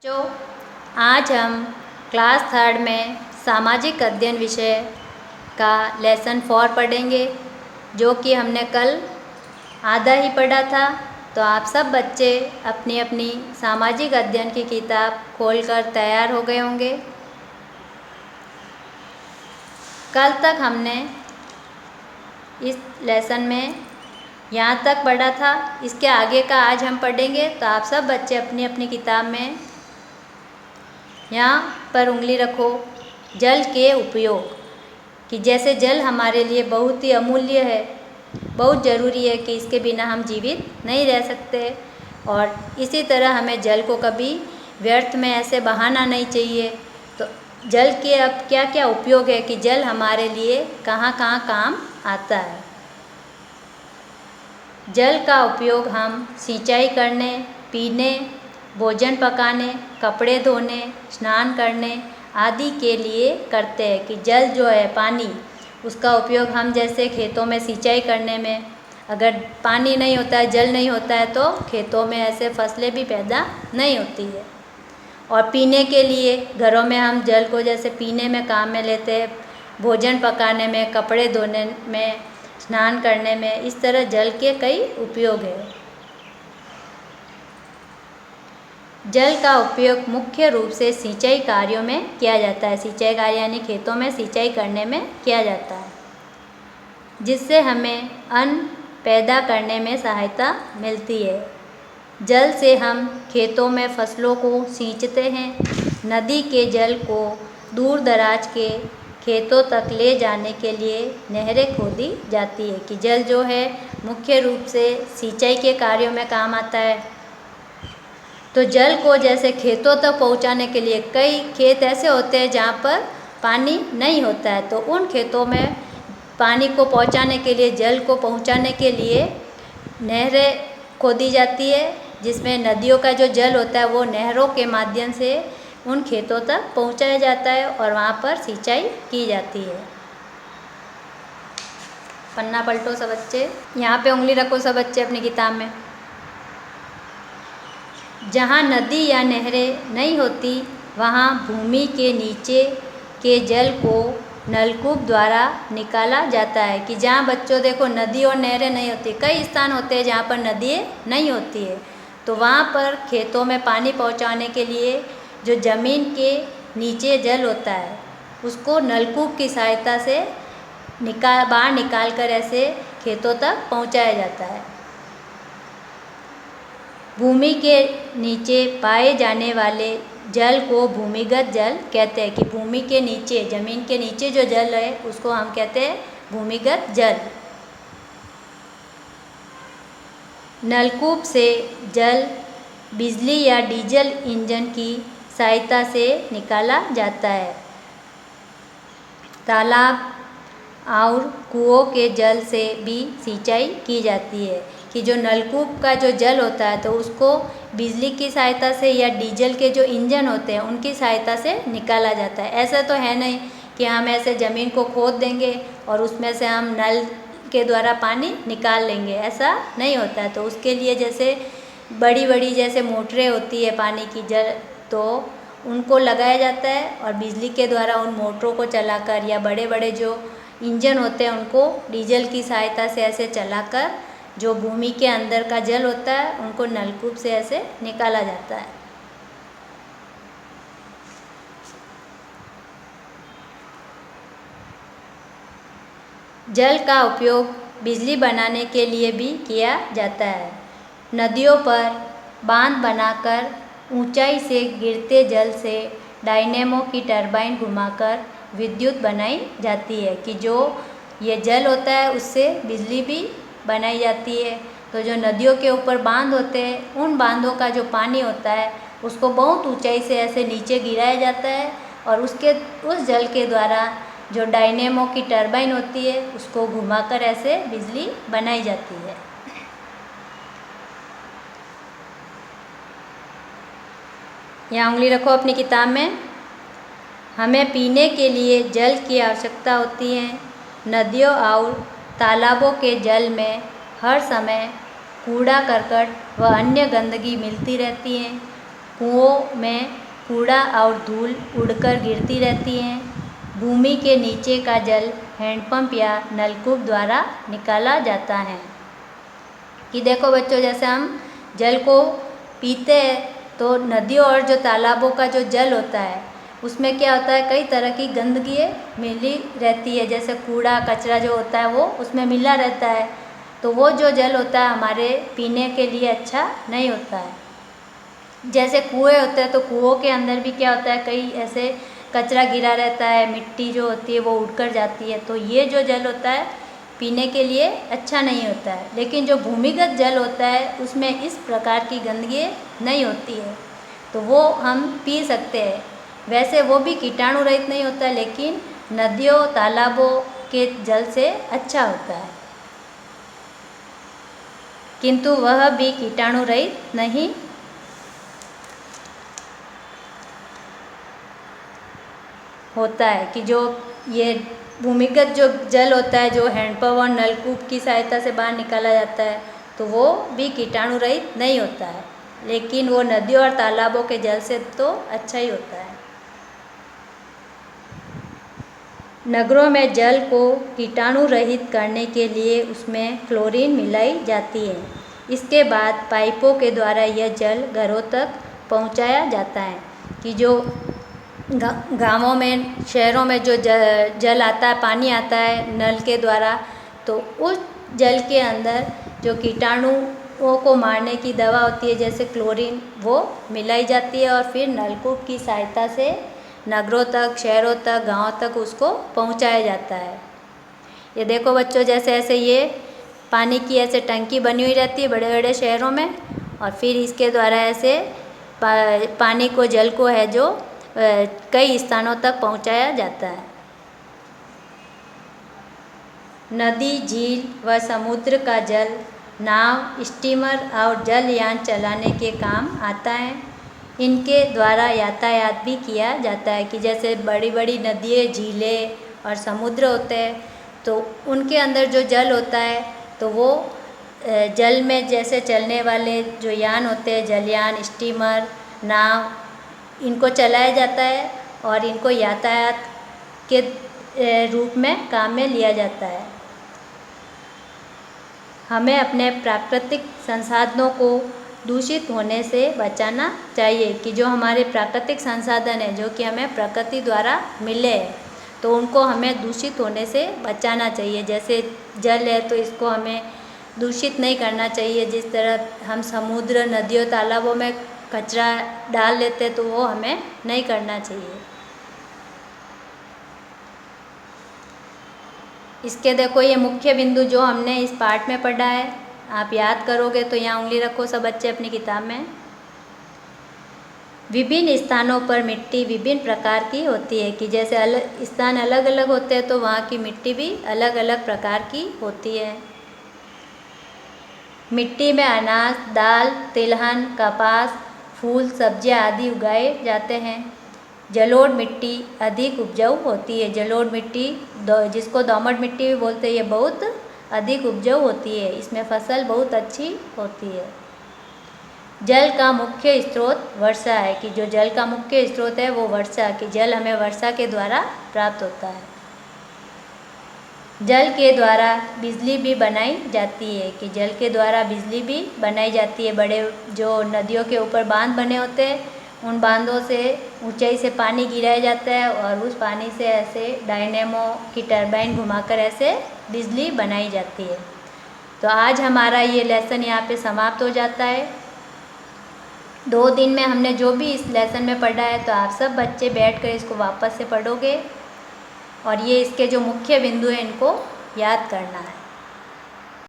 जो आज हम क्लास थर्ड में सामाजिक अध्ययन विषय का लेसन 4 पढ़ेंगे, जो कि हमने कल आधा ही पढ़ा था। तो आप सब बच्चे अपनी अपनी सामाजिक अध्ययन की किताब खोलकर तैयार हो गए होंगे। कल तक हमने इस लेसन में यहाँ तक पढ़ा था, इसके आगे का आज हम पढ़ेंगे। तो आप सब बच्चे अपनी अपनी किताब में यहाँ पर उंगली रखो। जल के उपयोग, कि जैसे जल हमारे लिए बहुत ही अमूल्य है, बहुत ज़रूरी है कि इसके बिना हम जीवित नहीं रह सकते। और इसी तरह हमें जल को कभी व्यर्थ में ऐसे बहाना नहीं चाहिए। तो जल के अब क्या क्या उपयोग है, कि जल हमारे लिए कहाँ कहाँ काम आता है। जल का उपयोग हम सिंचाई करने, पीने, भोजन पकाने, कपड़े धोने, स्नान करने आदि के लिए करते हैं। कि जल जो है पानी, उसका उपयोग हम जैसे खेतों में सिंचाई करने में, अगर पानी नहीं होता है, जल नहीं होता है, तो खेतों में ऐसे फसलें भी पैदा नहीं होती है। और पीने के लिए घरों में हम जल को जैसे पीने में काम में लेते हैं, भोजन पकाने में, कपड़े धोने में, स्नान करने में, इस तरह जल के कई उपयोग हैं। जल का उपयोग मुख्य रूप से सिंचाई कार्यों में किया जाता है। सिंचाई कार्य यानी खेतों में सिंचाई करने में किया जाता है, जिससे हमें अन्न पैदा करने में सहायता मिलती है। जल से हम खेतों में फसलों को सींचते हैं। नदी के जल को दूर दराज के खेतों तक ले जाने के लिए नहरें खोदी जाती है। कि जल जो है मुख्य रूप से सिंचाई के कार्यों में काम आता है। तो जल को जैसे खेतों तक पहुंचाने के लिए, कई खेत ऐसे होते हैं जहाँ पर पानी नहीं होता है, तो उन खेतों में पानी को पहुंचाने के लिए, जल को पहुंचाने के लिए नहरें खोदी जाती है, जिसमें नदियों का जो जल होता है वो नहरों के माध्यम से उन खेतों तक पहुंचाया जाता है और वहाँ पर सिंचाई की जाती है। पन्ना पलटो सब बच्चे, यहाँ पे उंगली रखो सब बच्चे अपनी किताब में। जहाँ नदी या नहरें नहीं होती, वहाँ भूमि के नीचे के जल को नलकूप द्वारा निकाला जाता है। कि जहाँ बच्चों देखो नदी और नहरें नहीं होती, कई स्थान होते हैं जहाँ पर नदियाँ नहीं होती है, तो वहाँ पर खेतों में पानी पहुँचाने के लिए जो ज़मीन के नीचे जल होता है, उसको नलकूप की सहायता से बाहर निकाल कर ऐसे खेतों तक पहुँचाया जाता है। भूमि के नीचे पाए जाने वाले जल को भूमिगत जल कहते हैं। कि भूमि के नीचे, जमीन के नीचे जो जल है उसको हम कहते हैं भूमिगत जल। नलकूप से जल बिजली या डीजल इंजन की सहायता से निकाला जाता है। तालाब और कुओं के जल से भी सिंचाई की जाती है। कि जो नलकूप का जो जल होता है, तो उसको बिजली की सहायता से या डीजल के जो इंजन होते हैं उनकी सहायता से निकाला जाता है। ऐसा तो है नहीं कि हम ऐसे ज़मीन को खोद देंगे और उसमें से हम नल के द्वारा पानी निकाल लेंगे, ऐसा नहीं होता है। तो उसके लिए जैसे बड़ी बड़ी जैसे मोटरें होती है पानी की जल, तो उनको लगाया जाता है और बिजली के द्वारा उन मोटरों को चलाकर, या बड़े बड़े जो इंजन होते हैं उनको डीजल की सहायता से ऐसे चलाकर जो भूमि के अंदर का जल होता है उनको नलकूप से ऐसे निकाला जाता है। जल का उपयोग बिजली बनाने के लिए भी किया जाता है। नदियों पर बांध बनाकर ऊंचाई से गिरते जल से डायनेमो की टरबाइन घुमाकर विद्युत बनाई जाती है। कि जो ये जल होता है उससे बिजली भी बनाई जाती है। तो जो नदियों के ऊपर बांध होते हैं, उन बांधों का जो पानी होता है उसको बहुत ऊंचाई से ऐसे नीचे गिराया जाता है और उस जल के द्वारा जो डायनेमो की टरबाइन होती है उसको घुमाकर ऐसे बिजली बनाई जाती है। यहाँ उंगली रखो अपनी किताब में। हमें पीने के लिए जल की आवश्यकता होती है। नदियों और तालाबों के जल में हर समय कूड़ा करकट व अन्य गंदगी मिलती रहती है। कुओं में कूड़ा और धूल उड़कर गिरती रहती हैं। भूमि के नीचे का जल हैंडपंप या नलकूप द्वारा निकाला जाता है। कि देखो बच्चों, जैसे हम जल को पीते हैं तो नदियों और जो तालाबों का जो जल होता है उसमें क्या होता है, कई तरह की गंदगी मिली रहती है, जैसे कूड़ा कचरा जो होता है वो उसमें मिला रहता है। तो वो जो जल होता है हमारे पीने के लिए अच्छा नहीं होता है। जैसे कुएं होते हैं तो कुओं के अंदर भी क्या होता है, कई ऐसे कचरा गिरा रहता है, मिट्टी जो होती है वो उड़कर जाती है। तो ये जो जल होता है पीने के लिए अच्छा नहीं होता है। लेकिन जो भूमिगत जल होता है उसमें इस प्रकार की गंदगी नहीं होती है, तो वो हम पी सकते हैं। वैसे वो भी कीटाणु रहित नहीं होता है, लेकिन नदियों तालाबों के जल से अच्छा होता है, किंतु वह भी कीटाणु रहित नहीं होता है। कि जो ये भूमिगत जो जल होता है जो हैंडपंप और नलकूप की सहायता से बाहर निकाला जाता है तो वो भी कीटाणु रहित नहीं होता है, लेकिन वो नदियों और तालाबों के जल से तो अच्छा ही होता है। नगरों में जल को कीटाणु रहित करने के लिए उसमें क्लोरीन मिलाई जाती है। इसके बाद पाइपों के द्वारा यह जल घरों तक पहुंचाया जाता है। कि जो गांवों में शहरों में जो जल आता है, पानी आता है नल के द्वारा, तो उस जल के अंदर जो कीटाणुओं को मारने की दवा होती है जैसे क्लोरीन, वो मिलाई जाती है और फिर नलकूप की सहायता से नगरों तक, शहरों तक, गांवों तक उसको पहुंचाया जाता है। ये देखो बच्चों, जैसे ऐसे ये पानी की ऐसे टंकी बनी हुई रहती है बड़े बड़े शहरों में, और फिर इसके द्वारा ऐसे पानी को, जल को है जो कई स्थानों तक पहुंचाया जाता है। नदी, झील व समुद्र का जल नाव, स्टीमर और जलयान चलाने के काम आता है। इनके द्वारा यातायात भी किया जाता है। कि जैसे बड़ी बड़ी नदियाँ, झीलें और समुद्र होते हैं तो उनके अंदर जो जल होता है तो वो जल में जैसे चलने वाले जो यान होते हैं, जलयान, स्टीमर, नाव, इनको चलाया जाता है और इनको यातायात के रूप में काम में लिया जाता है। हमें अपने प्राकृतिक संसाधनों को दूषित होने से बचाना चाहिए। कि जो हमारे प्राकृतिक संसाधन है जो कि हमें प्रकृति द्वारा मिले हैं तो उनको हमें दूषित होने से बचाना चाहिए। जैसे जल है तो इसको हमें दूषित नहीं करना चाहिए। जिस तरह हम समुद्र, नदियों, तालाबों में कचरा डाल लेते तो वो हमें नहीं करना चाहिए। इसके देखो ये मुख्य बिंदु जो हमने इस पाठ में पढ़ा है, आप याद करोगे तो यहाँ उंगली रखो सब बच्चे अपनी किताब में। विभिन्न स्थानों पर मिट्टी विभिन्न प्रकार की होती है। कि जैसे स्थान अलग अलग होते हैं तो वहाँ की मिट्टी भी अलग अलग प्रकार की होती है। मिट्टी में अनाज, दाल, तिलहन, कपास, फूल, सब्जियां आदि उगाए जाते हैं। जलोढ़ मिट्टी अधिक उपजाऊ होती है। जलोढ़ मिट्टी जिसको दोमट मिट्टी भी बोलते हैं, ये बहुत अधिक उपजाऊ होती है। इसमें फसल बहुत अच्छी होती है। जल का मुख्य स्रोत वर्षा है। कि जो जल का मुख्य स्रोत है वो वर्षा, कि जल हमें वर्षा के द्वारा प्राप्त होता है। जल के द्वारा बिजली भी बनाई जाती है। कि जल के द्वारा बिजली भी बनाई जाती है। बड़े जो नदियों के ऊपर बांध बने होते हैं उन बांधों से ऊंचाई से पानी गिराया जाता है और उस पानी से ऐसे डायनेमो की टरबाइन घुमाकर ऐसे बिजली बनाई जाती है। तो आज हमारा ये लेसन यहाँ पे समाप्त हो जाता है। 2 दिन में हमने जो भी इस लेसन में पढ़ा है तो आप सब बच्चे बैठकर इसको वापस से पढ़ोगे और ये इसके जो मुख्य बिंदु हैं इनको याद करना है।